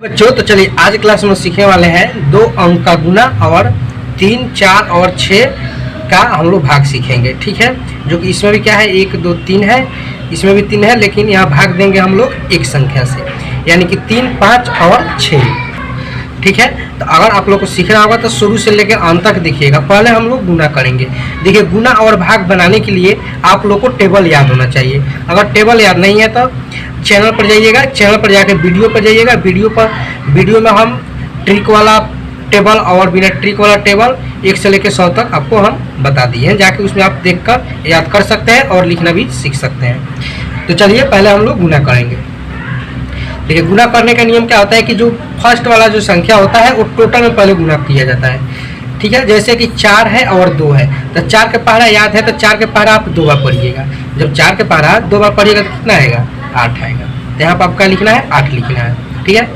बच्चों तो चलिए आज क्लास में सीखने वाले हैं 2 अंक का गुना और 3, 4 और 6 का हम लोग भाग सीखेंगे। ठीक है, जो कि इसमें भी क्या है 1, 2, 3 है, इसमें भी 3 है, लेकिन यहाँ भाग देंगे हम लोग एक संख्या से, यानी कि 3, 5 और 6। ठीक है, तो अगर आप लोग को सीखना होगा तो शुरू से लेकर अंत तक देखिएगा। पहले हम लोग गुना करेंगे। देखिए, गुना और भाग बनाने के लिए आप लोग को टेबल याद होना चाहिए। अगर टेबल याद नहीं है तो चैनल पर जाइएगा, चैनल पर जाकर वीडियो पर जाइएगा। वीडियो में हम ट्रिक वाला टेबल और बिना ट्रिक वाला टेबल 1 से लेकर 100 तक आपको हम बता दिए हैं। जाके उसमें आप देखकर याद कर सकते हैं और लिखना भी सीख सकते हैं। तो चलिए पहले हम लोग गुना करेंगे। देखिए, गुना करने का नियम क्या होता है कि जो फर्स्ट वाला जो संख्या होता है वो टोटल में पहले गुना किया जाता है। ठीक है, जैसे कि 4 है और 2 है तो 4 के पहाड़ा याद है तो 4 के पहाड़ा आप 2 बार पढ़िएगा। जब 4 के पहाड़ा 2 बार पढ़िएगा तो कितना आएगा? 8 आएगा। तो यहाँ पर आपका लिखना है 8 लिखना है। ठीक है,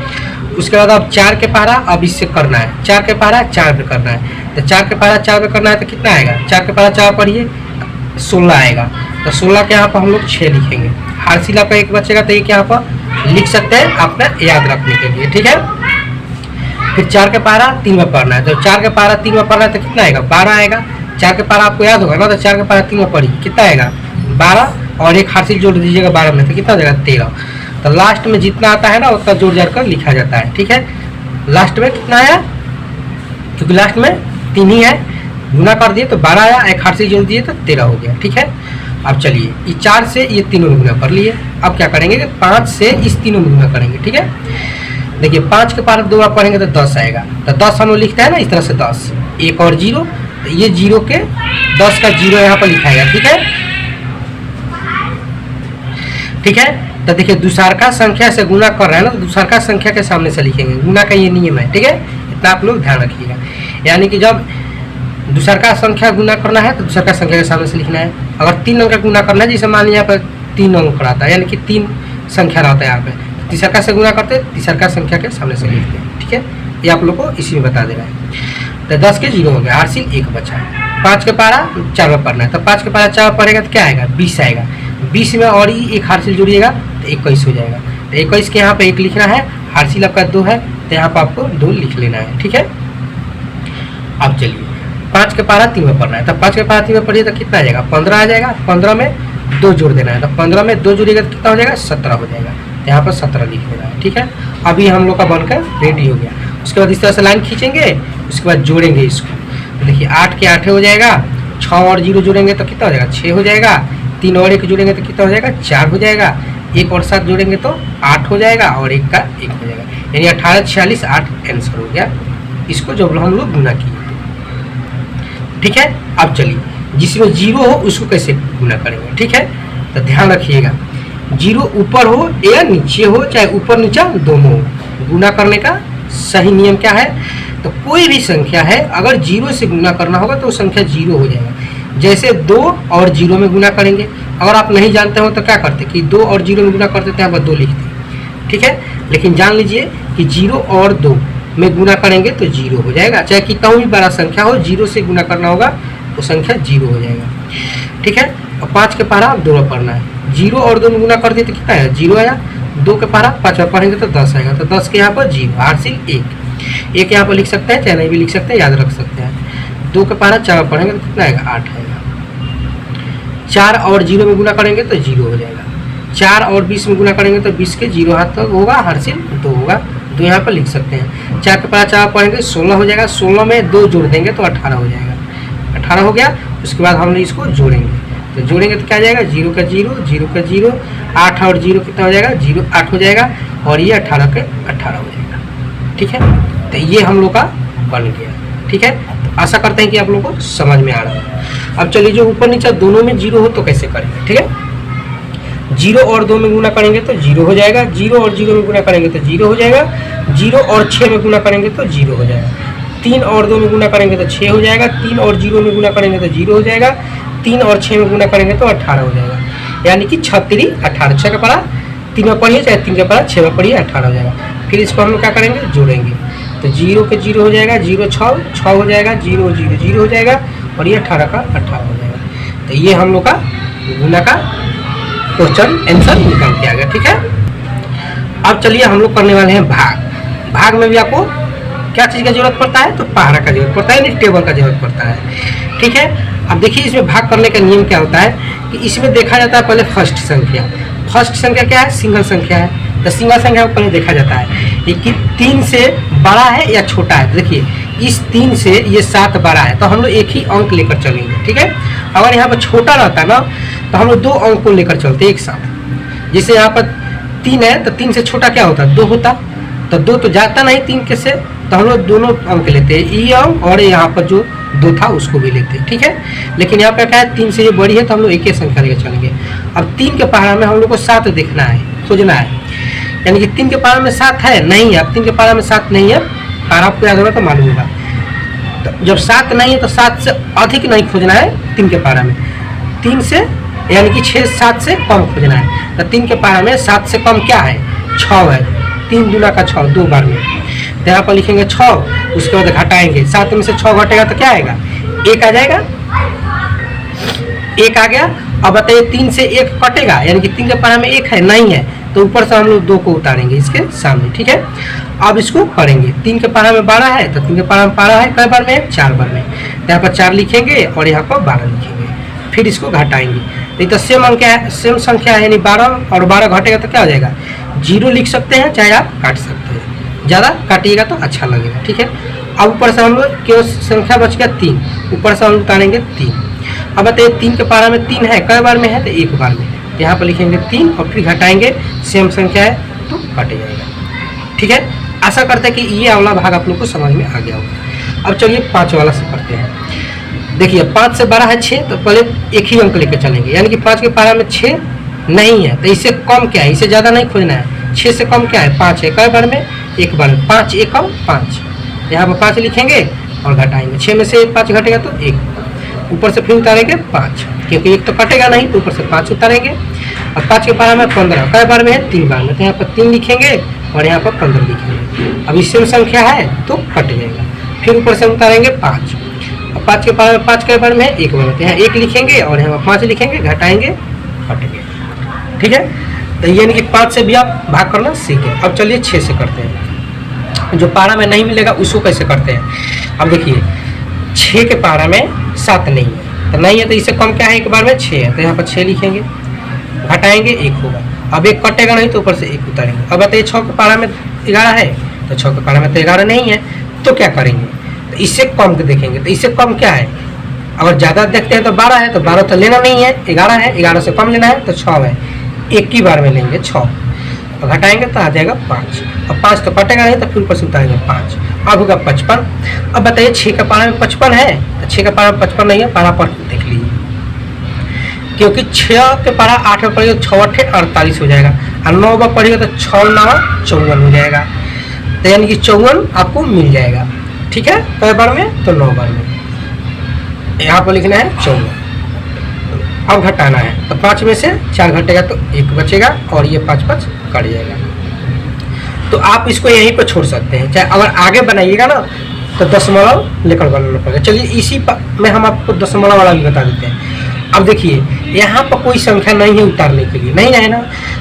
उसके बाद अब 4 के पहाड़ा अब इससे करना है। 4 के पहाड़ा 4 पे करना है, तो 4 के पहाड़ा 4 पे करना है तो कितना आएगा? 4 के पहाड़ा 4 पढ़िए 16 आएगा। तो 16 के यहाँ पर हम लोग 6 लिखेंगे। हारसिला का एक बचेगा तो एक यहाँ पर लिख सकते हैं अपना याद रखने के लिए। ठीक है, फिर 4 के पहाड़ा 3 में पढ़ना है, तो 4 के पहाड़ा 3 में पढ़ना है तो कितना आएगा? 12 आएगा। 4 के पहाड़ा आपको याद होगा ना, तो 4 के पहाड़ा 3 में पढ़िए कितना आएगा? 12 और एक हारसिल जोड़ दीजिएगा 12 में तो कितना हो जाएगा? 13। तो लास्ट में जितना आता है ना उतना जोड़ जाड़ कर लिखा जाता है। ठीक है, लास्ट में कितना आया? क्योंकि लास्ट में 3 ही है, गुना कर दिए तो 12 आया, एक हारसिल जोड़ दिए तो 13 हो गया। ठीक है, अब चलिए ये 4 से ये तीनों में गुना कर लिए। अब क्या करेंगे कि 5 से इस तीनों में गुना करेंगे। ठीक है, देखिए 5 के पार 2 बार पढ़ेंगे तो 10 आएगा। तो 10 हम लोग लिखते हैं ना इस तरह से 10, 1 और 0, तो ये 0 के 10 का 0 यहाँ पर लिखाएगा। ठीक है, ठीक है, तो देखिए दूसरका संख्या से गुना कर रहे हैं ना, तो दूसरका संख्या के सामने से लिखेंगे। गुना का ये नियम है। ठीक है, इतना आप लोग ध्यान रखिएगा। यानी कि जब दूसरका संख्या गुना करना है तो दूसरका संख्या के सामने से लिखना है। अगर 3 अंक का गुना करना है, जैसे मान लीजिए यहाँ पर 3 अंक रहता है, यानी कि 3 संख्या रहता है यहाँ पे, तीसरका से गुना करते तीसरका संख्या के सामने से लिखते हैं। ठीक है, ये आप लोग को इसी में बता दे रहा है। तो 10 के 0 हो गया, हारसिल 1 बचा है। 5 के पहाड़ा 4 में पढ़ना है, तो 5 के पहाड़ा 4 पढ़ेगा तो क्या आएगा? 20 आएगा। 20 में और ही एक हारसिल जोड़िएगा तो 21 हो जाएगा। तो 21 के यहाँ पे 1 लिखना है, हारसिल आपका 2 है तो यहाँ पर आपको 2 लिख लेना है। ठीक है, अब चलिए 5 के पहाड़ा 3 में पढ़ना है, तो 5 के पहाड़ा 3 में पढ़िए तो कितना आ जाएगा? 15 आ जाएगा। 15 में 2 जोड़ देना है, तो 15 में 2 जोड़िएगा तो कितना हो जाएगा? 17 हो जाएगा। तो यहाँ पर 17 लिख देना है। ठीक है, अभी हम लोग का बनकर रेडी हो गया। उसके बाद इस तरह से लाइन खींचेंगे, उसके बाद जोड़ेंगे इसको। तो देखिए 8 के 8 हो जाएगा, 6 और 0 जोड़ेंगे तो कितना हो जाएगा? 6 हो जाएगा। 3 और 1 जोड़ेंगे तो कितना हो जाएगा? 4 हो जाएगा। 1 और 7 जोड़ेंगे तो 8 हो जाएगा और 1 का 1 हो जाएगा, यानी 18, 46, 8 आंसर हो गया। इसको जब हम लोग गुना किए। ठीक है, अब चलिए जिसमें 0 हो उसको कैसे गुना करेंगे। ठीक है, तो ध्यान रखिएगा, 0 ऊपर हो या नीचे हो, चाहे ऊपर नीचे दोनों हो, गुना करने का सही नियम क्या है? तो कोई भी संख्या है अगर 0 से गुना करना होगा तो वो संख्या 0 हो जाएगा। जैसे 2 और 0 में गुना करेंगे, अगर आप नहीं जानते हो तो क्या करते कि 2 और 0 में गुना करते थे, यहाँ पर 2 लिखते। ठीक है, लेकिन जान लीजिए कि 0 और 2 में गुना करेंगे तो 0 हो जाएगा। चाहे कितना भी बड़ा संख्या हो, 0 से गुना करना होगा वो संख्या 0 हो जाएगा। ठीक है, और 5 के पहाड़ा आप 2 में पढ़ना है, 0 और 2 में गुना कर दिए तो कितना आया? 0 आया। 2 के पहाड़ा 5 में पढ़ेंगे तो 10 आएगा, तो 10 के यहाँ पर 0, हारसिल 1 यहाँ पर लिख सकते हैं, चाहे नहीं भी लिख सकते हैं, याद रख सकते हैं। 2 के पहाड़ा 4 में पढ़ेंगे तो कितना आएगा? 8 आएगा। 4 और 0 में गुना करेंगे तो 0 हो जाएगा। 4 और 20 में गुना करेंगे तो 20 के 0 हाथ तक होगा, हारसिल 2 होगा, 2 यहाँ पर लिख सकते हैं। 4 के पहाड़ा 4 पढ़ेंगे 16 हो जाएगा। 16 में 2 जोड़ देंगे तो 18 हो जाएगा। 18 हो गया। उसके बाद हम लोग इसको जोड़ेंगे, तो जोड़ेंगे तो क्या जाएगा? 0 का 0, 0 का 0, 8 और 0 कितना हो जाएगा? 0, 8 हो जाएगा, और ये 18 के 18 हो जाएगा। ठीक है, तो ये हम लोग का बन गया। ठीक है, तो आशा करते हैं कि आप लोगों को समझ में आ रहा है। अब चलिए जो ऊपर नीचे दोनों में 0 हो तो कैसे करेंगे। ठीक है, 0 और 2 में गुना करेंगे तो 0 हो जाएगा। 0 और 0 में गुना करेंगे तो 0 हो जाएगा। 0 और 6 में गुना करेंगे तो 0 हो जाएगा। 3 और 2 में गुना करेंगे तो 6 हो जाएगा। 3 और 0 में गुना करेंगे तो 0 हो जाएगा। 3 और 6 में गुना करेंगे तो 18 हो जाएगा, यानी कि 36, 18। 6 का पढ़ा 3 में पढ़िए, चाहे 3 का पढ़ा 6 में पढ़िए, 18 हो जाएगा। फिर इसको हम लोग क्या करेंगे? जोड़ेंगे, तो 0 के 0 हो जाएगा, 0 6 हो जाएगा, 0 0 0 हो जाएगा, और ये 18 का 18 हो जाएगा। तो ये हम लोग का गुना का क्वेश्चन आंसर निकाल के आ गया। ठीक है, अब चलिए हम लोग करने वाले हैं भाग। भाग में भी आपको क्या चीज़ का जरूरत पड़ता है, तो पहाड़ा का जरूरत पड़ता है, यानी टेबल का जरूरत पड़ता है। ठीक है, अब देखिए इसमें भाग करने का नियम क्या होता है कि इसमें देखा जाता है पहले फर्स्ट संख्या। फर्स्ट संख्या क्या है, सिंगल संख्या है। तो सिंगल संख्या को पहले देखा जाता है कि 3 से बड़ा है या छोटा है। तो देखिए इस 3 से ये 7 बड़ा है, तो हम लोग एक ही अंक लेकर चलेंगे। ठीक है, अगर यहाँ पर छोटा रहता है ना तो हम लोग 2 अंक को लेकर चलते एक साथ। जैसे यहाँ पर 3 है तो 3 से छोटा क्या होता है, 2 होता, तो 2 तो जाता नहीं 3 के से, तो हम लोग दोनों अंक लेते हैं, ये अंक और यहाँ पर जो 2 था उसको भी लेते हैं। ठीक है, लेकिन यहाँ पे क्या है 3 से ये बड़ी है तो हम लोग एक ही संख्या लेकर चलेंगे। अब 3 के पहाड़ा में हम लोग को 7 देखना है, खोजना है, यानी कि 3 के पहाड़ा में 7 है नहीं है। अब 3 के पहाड़ा में 7 नहीं है, पहाड़ा आपको याद होगा तो मालूम होगा। तो जब 7 नहीं है तो 7 से अधिक नहीं खोजना है 3 के पहाड़ा में, 3 से यानी कि 6-7 से कम खोजना है। तो 3 के पहाड़ा में 7 से कम क्या है, 6 है। 3 दूना का 6, 2 बार में, तो यहाँ पर लिखेंगे 6, उसके बाद घटाएंगे, 7 में से 6 घटेगा तो क्या आएगा, 1 आ जाएगा, 1 आ गया। अब बताइए 3 से 1 कटेगा, यानी कि 3 के पहाड़ा में 1 है नहीं है, तो ऊपर से हम लोग 2 को उतारेंगे इसके सामने। ठीक है, अब इसको करेंगे, 3 के पहाड़ा में 12 है तो 3 के पहाड़ा में 12 है, कई बार में है, 4 बार में, तो यहाँ पर 4 लिखेंगे और यहाँ पर 12 लिखेंगे, फिर इसको घटाएंगे। नहीं तो सेम अंक है, सेम संख्या है, यानी 12 और 12 घटेगा तो क्या हो जाएगा, 0 लिख सकते हैं, चाहे आप काट सकते हैं, ज़्यादा काटिएगा तो अच्छा लगेगा। ठीक है, अब ऊपर से हम लोग केवल संख्या बच गया 3, ऊपर से हम उतारेंगे 3। अब बताइए 3 के पहाड़ा में 3 है, कई बार में है, तो 1 बार में, यहाँ पर लिखेंगे 3 और फिर घटाएंगे, सेम संख्या है तो कट जाएगा। ठीक है, आशा करते हैं कि ये वाला भाग आप लोग को समझ में आ गया होगा। अब चलिए 5 वाला से करते हैं। देखिए 5 से बड़ा है 6, तो पहले एक ही अंक लेकर चलेंगे, यानी कि 5 के पहाड़ा में 6 नहीं है, तो इससे कम क्या है, इससे ज़्यादा नहीं खोजना है। 6 से कम क्या है, 5 है, कई बार में, 1 बार में, 5 1 कम 5, यहाँ पर 5 लिखेंगे और घटाएंगे, 6 में से 5 घटेगा तो 1, ऊपर से फिर उतारेंगे 5, क्योंकि 1 तो कटेगा नहीं, तो ऊपर से 5 उतारेंगे। और 5 के पहाड़ा में 15, कई बार में है, 3 बार में, तो यहाँ पर 3 लिखेंगे और यहाँ पर 15 लिखेंगे। अब इससे संख्या है तो कट जाएगा, फिर ऊपर से उतारेंगे 5, और 5 के पहाड़ा में 5 कई बार में है, 1 बार में, तो यहाँ 1 लिखेंगे और यहाँ 5 लिखेंगे, घटाएंगे, कट गया। ठीक है, तो यानी कि 5 से भी आप भाग करना सीखें। अब चलिए 6 से करते हैं, जो पहाड़ा में नहीं मिलेगा उसको कैसे करते हैं। अब देखिए 6 के पहाड़ा में 7 नहीं है, तो नहीं है तो इससे कम क्या है, 1 बार में 6 है, तो यहाँ पर 6 लिखेंगे, घटाएंगे, 1 होगा। अब 1 कटेगा नहीं तो ऊपर से 1 उतारेंगे। अब बताइए 6 के पहाड़ा में 11 है, तो 6 के पहाड़ा में तो 11 नहीं है, तो क्या करेंगे, तो इससे कम के देखेंगे, तो इससे कम क्या है, अगर ज़्यादा देखते हैं तो 12 है, तो 12 तो लेना नहीं है, 11 है, 11 से कम लेना है तो 6 है, 1 ही बार में लेंगे 6, तो घटाएंगे तो आ जाएगा 5, और 5 तो कटेगा नहीं तो फिर ऊपर से उतारेंगे 5, अब होगा 55। अब बताइए 6 के पहाड़ा में 55 है, तो 6 के पहाड़ा में 55 नहीं है, पहाड़ा पर देख लीजिए, क्योंकि 6 के पहाड़ा 8 में पड़ेगा, 6 8 48 हो जाएगा, और 9 बार पड़ेगा तो 6 9 54 हो जाएगा, तो यानी कि 54 आपको मिल जाएगा। ठीक है, कई बार में, तो 9 बार में, यहाँ पर लिखना है 54। अब घटाना है, तो 5 में से 4 घटेगा तो 1 बचेगा, और ये 5 5 कट जाएगा। तो आप इसको यहीं पर छोड़ सकते हैं, चाहे अगर आगे बनाइएगा ना तो दशमलव लेकर बनाना पड़ेगा। चलिए इसी में हम आपको दशमलव वाला भी बता देते हैं। अब देखिए यहाँ पर कोई संख्या नहीं है उतारने के लिए, नहीं है ना,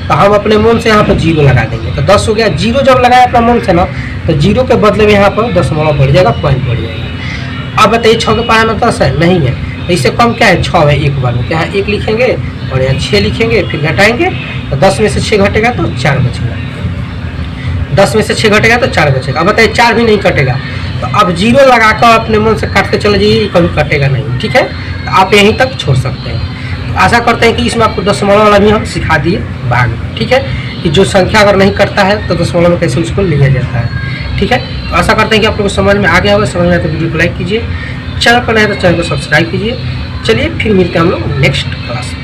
तो हम अपने मन से यहाँ पर 0 लगा देंगे, तो 10 हो गया। 0 जब लगाया अपना मन से ना, तो 0 के बदले में यहाँ पर दशमलव बढ़ जाएगा, पॉइंट बढ़ जाएगा। अब बताइए 6 के पहाड़ा में 10 है, नहीं है, तो इससे कम क्या है, 6 है, 1 बार में, यहाँ 1 लिखेंगे और यहाँ 6 लिखेंगे, फिर घटाएंगे, तो 10 में से 6 घटेगा तो 4 बचेगा, 10 में से 6 घटेगा तो 4 बचेगा। अब बताइए 4 भी नहीं कटेगा, तो अब 0 लगाकर अपने मन से काट के चले जाइए, कभी कटेगा नहीं। ठीक है, तो आप यहीं तक छोड़ सकते हैं। तो आशा करते हैं कि इसमें आपको दशमलव वाला भी हम सिखा दिए भाग। ठीक है, कि जो संख्या अगर नहीं करता है तो दशमलव में कैसे उसको लिया जाता है। ठीक है, तो आशा करते हैं कि आप लोगों को समझ में आ गया होगा। समझ में आए तो वीडियो को लाइक कीजिए, चैनल पर नए तो चैनल को सब्सक्राइब कीजिए। चलिए फिर मिलते हैं हम लोग नेक्स्ट क्लास में।